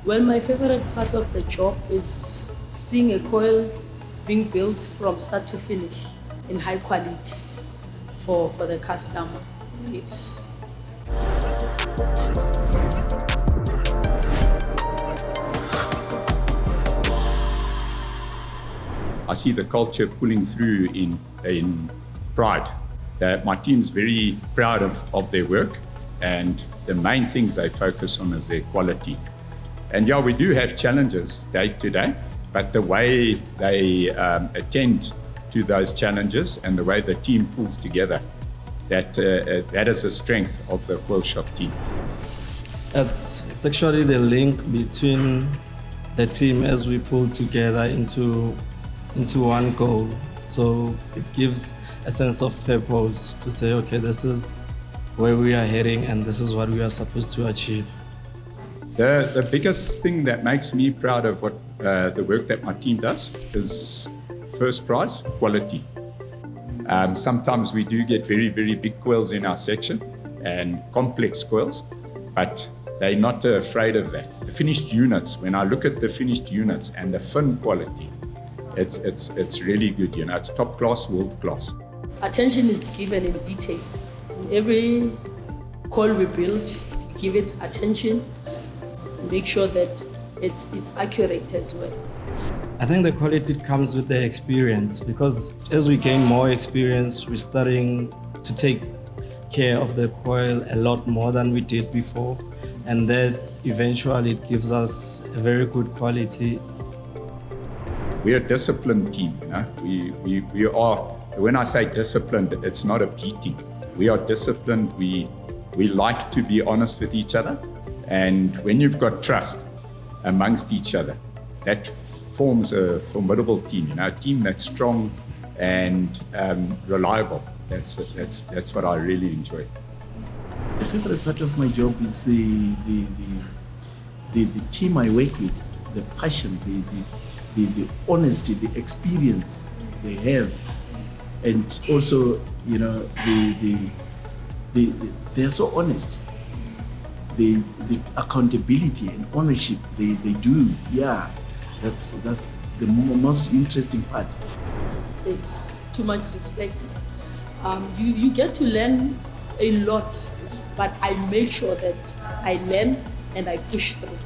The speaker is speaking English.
Well, my favorite part of the job is seeing a coil being built from start to finish in high quality for the customer. Yes. I see the culture pulling through in pride. My team's very proud of their work, and the main things they focus on is their quality. And yeah, we do have challenges day to day, but the way they attend to those challenges and the way the team pulls together, that is the strength of the Coil Shop team. It's actually the link between the team as we pull together into one goal. So it gives a sense of purpose to say, okay, this is where we are heading and this is what we are supposed to achieve. The biggest thing that makes me proud of what the work that my team does is first prize, quality. Sometimes we do get very, very big coils in our section and complex coils, but they're not afraid of that. The finished units, when I look at the finished units and the fin quality, it's really good, you know, it's top class, world class. Attention is given in detail. In every coil we build, we give it attention, make sure that it's accurate as well. I think the quality comes with the experience, because as we gain more experience, we're starting to take care of the coil a lot more than we did before, and that eventually it gives us a very good quality. We're a disciplined team, you know. We are, when I say disciplined, it's not a beating. We are disciplined, we like to be honest with each other, and when you've got trust amongst each other, that forms a formidable team, you know, a team that's strong and reliable. That's what I really enjoy. The favorite part of my job is the team I work with, the passion, the honesty, the experience they have, and also, you know, they're so honest. The accountability and ownership they do, yeah, that's the most interesting part. There's too much respect. You get to learn a lot, but I make sure that I learn and I push through.